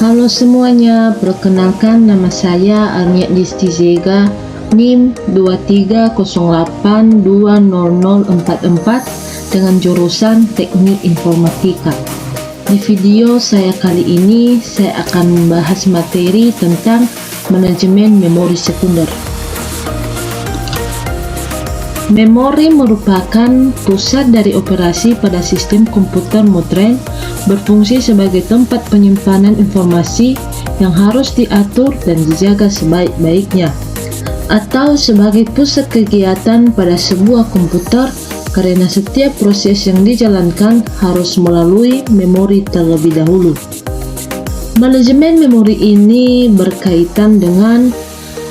Halo semuanya, perkenalkan nama saya Arniat Distizega, NIM 230820044 dengan jurusan Teknik Informatika. Di video saya kali ini, saya akan membahas materi tentang manajemen memori sekunder. Memori merupakan pusat dari operasi pada sistem komputer modern, berfungsi sebagai tempat penyimpanan informasi yang harus diatur dan dijaga sebaik-baiknya, atau sebagai pusat kegiatan pada sebuah komputer, karena setiap proses yang dijalankan harus melalui memori terlebih dahulu. Manajemen memori ini berkaitan dengan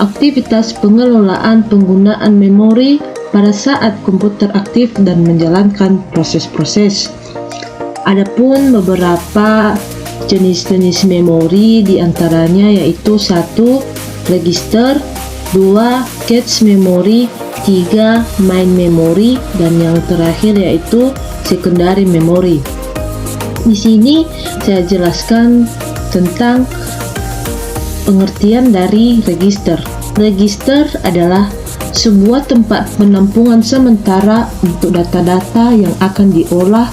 aktivitas pengelolaan penggunaan memori pada saat komputer aktif dan menjalankan proses-proses. Adapun beberapa jenis-jenis memori diantaranya yaitu 1. Register, 2. Cache memory, 3. Main memory, dan yang terakhir yaitu secondary memory. Di sini saya jelaskan tentang pengertian dari register. Register adalah sebuah tempat penampungan sementara untuk data-data yang akan diolah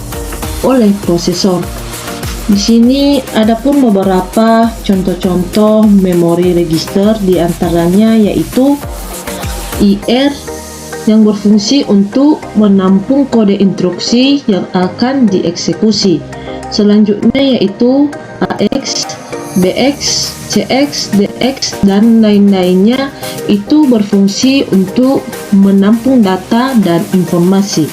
oleh prosesor. Di sini ada pun beberapa contoh-contoh memori register, diantaranya yaitu IR yang berfungsi untuk menampung kode instruksi yang akan dieksekusi. Selanjutnya yaitu AX, BX, CX, DX, dan lain-lainnya, itu berfungsi untuk menampung data dan informasi.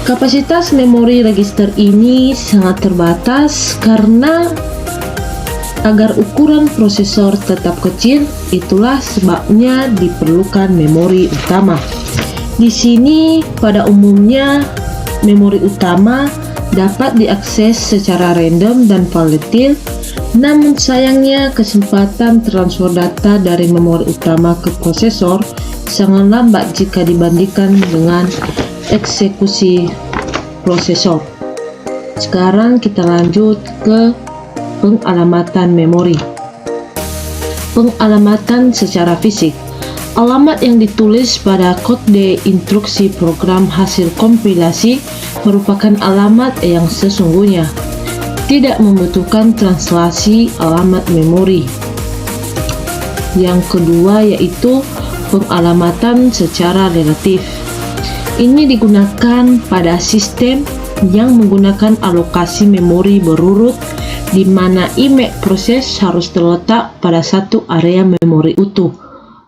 Kapasitas memori register ini sangat terbatas karena agar ukuran prosesor tetap kecil, itulah sebabnya diperlukan memori utama. Di sini pada umumnya memori utama dapat diakses secara random dan volatil, namun sayangnya kecepatan transfer data dari memori utama ke prosesor sangat lambat jika dibandingkan dengan eksekusi prosesor. Sekarang kita lanjut ke pengalamatan memori. Pengalamatan secara fisik. Alamat yang ditulis pada kode instruksi program hasil kompilasi merupakan alamat yang sesungguhnya, tidak membutuhkan translasi alamat memori. Yang kedua yaitu pengalamatan secara relatif. Ini digunakan pada sistem yang menggunakan alokasi memori berurut, di mana image proses harus terletak pada satu area memori utuh.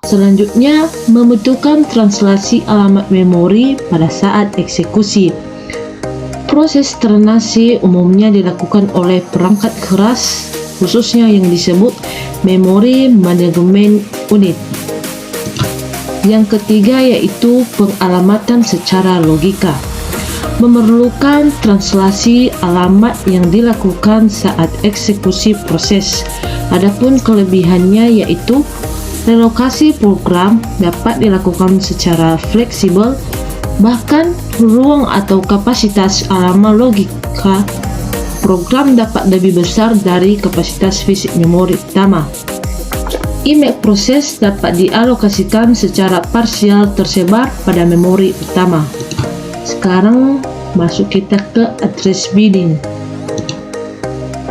Selanjutnya, membutuhkan translasi alamat memori pada saat eksekusi. Proses translasi umumnya dilakukan oleh perangkat keras, khususnya yang disebut Memory Management Unit. Yang ketiga yaitu pengalamatan secara logika. Memerlukan translasi alamat yang dilakukan saat eksekusi proses. Adapun kelebihannya yaitu relokasi program dapat dilakukan secara fleksibel, bahkan ruang atau kapasitas alamat logika program dapat lebih besar dari kapasitas fisik memori utama. Image proses dapat dialokasikan secara parsial tersebar pada memori utama. Sekarang masuk kita ke address binding.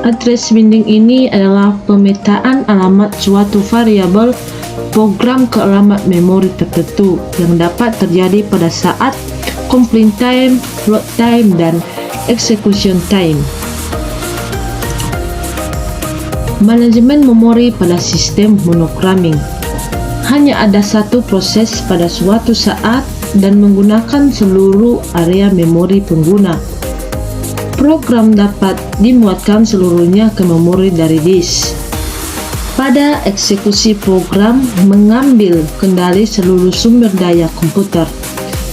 Address binding ini adalah pemetaan alamat suatu variabel program ke alamat memori tertentu yang dapat terjadi pada saat compile time, load time, dan execution time. Manajemen memori pada sistem monogramming. Hanya ada satu proses pada suatu saat dan menggunakan seluruh area memori pengguna. Program dapat dimuatkan seluruhnya ke memori dari disk. Pada eksekusi program mengambil kendali seluruh sumber daya komputer.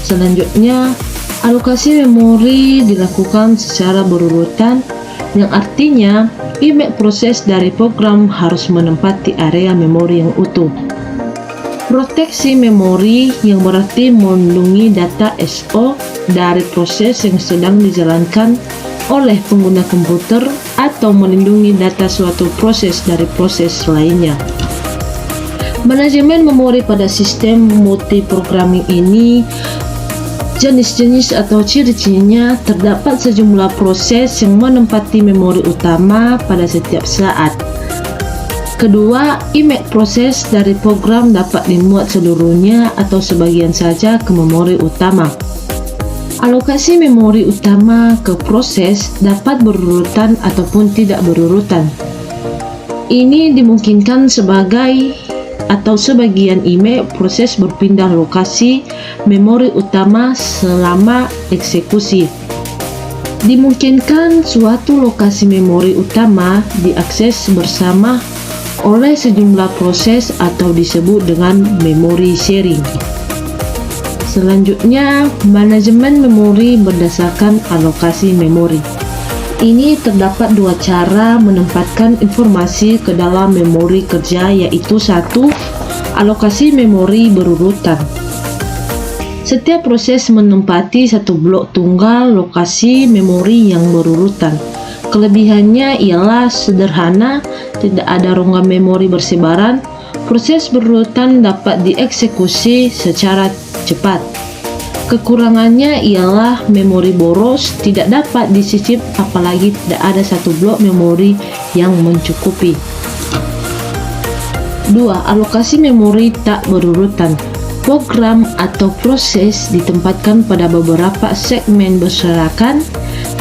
Selanjutnya, alokasi memori dilakukan secara berurutan, yang artinya image proses dari program harus menempati area memori yang utuh. Proteksi memori yang berarti melindungi data SO dari proses yang sedang dijalankan oleh pengguna komputer atau atau melindungi data suatu proses dari proses lainnya. Manajemen memori pada sistem multiprogramming ini, jenis-jenis atau ciri-cirinya, terdapat sejumlah proses yang menempati memori utama pada setiap saat. Kedua, image proses dari program dapat dimuat seluruhnya atau sebagian saja ke memori utama. Alokasi memori utama ke proses dapat berurutan ataupun tidak berurutan. Ini dimungkinkan atau sebagian image proses berpindah lokasi memori utama selama eksekusi. Dimungkinkan suatu lokasi memori utama diakses bersama oleh sejumlah proses atau disebut dengan memory sharing. Selanjutnya, manajemen memori berdasarkan alokasi memori. Ini terdapat dua cara menempatkan informasi ke dalam memori kerja, yaitu satu, alokasi memori berurutan. Setiap proses menempati satu blok tunggal lokasi memori yang berurutan. Kelebihannya ialah sederhana, tidak ada rongga memori bersebaran, proses berurutan dapat dieksekusi secara cepat. Kekurangannya ialah memori boros, tidak dapat disisip apalagi tidak ada satu blok memori yang mencukupi. 2. Alokasi memori tak berurutan. Program atau proses ditempatkan pada beberapa segmen berserakan,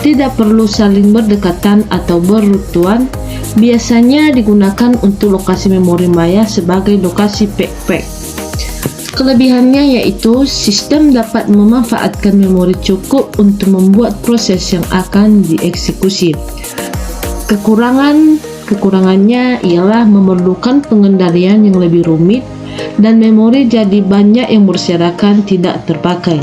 tidak perlu saling berdekatan atau berurutan. Biasanya digunakan untuk lokasi memori maya sebagai lokasi pack. Kelebihannya yaitu sistem dapat memanfaatkan memori cukup untuk membuat proses yang akan dieksekusi. Kekurangannya ialah memerlukan pengendalian yang lebih rumit dan memori jadi banyak yang berserakan tidak terpakai.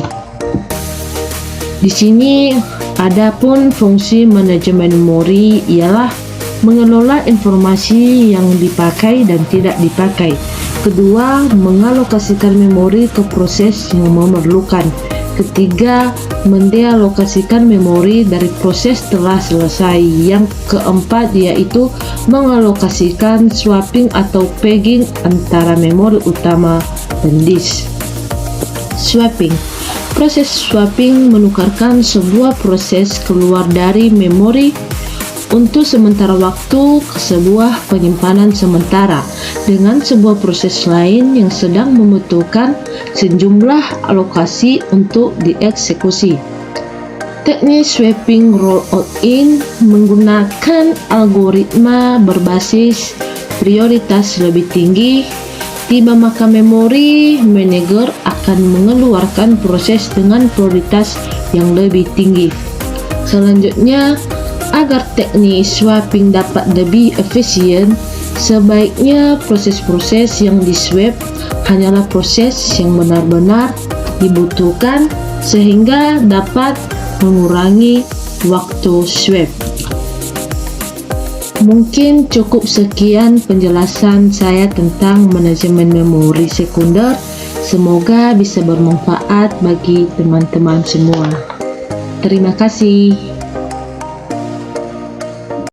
Di sini adapun fungsi manajemen memori ialah mengelola informasi yang dipakai dan tidak dipakai. Kedua, mengalokasikan memori ke proses yang memerlukan. Ketiga, mendealokasikan memori dari proses telah selesai. Yang keempat yaitu mengalokasikan swapping atau pegging antara memori utama dan disk. Swapping. Proses swapping menukarkan sebuah proses keluar dari memori untuk sementara waktu ke sebuah penyimpanan sementara dengan sebuah proses lain yang sedang membutuhkan sejumlah alokasi untuk dieksekusi. Teknik swapping rollout-in menggunakan algoritma berbasis prioritas lebih tinggi. Tiba maka memori manager akan mengeluarkan proses dengan prioritas yang lebih tinggi. Selanjutnya, agar teknik swapping dapat lebih efisien, sebaiknya proses-proses yang di-swap hanyalah proses yang benar-benar dibutuhkan sehingga dapat mengurangi waktu swap. Mungkin cukup sekian penjelasan saya tentang manajemen memori sekunder. Semoga bisa bermanfaat bagi teman-teman semua. Terima kasih.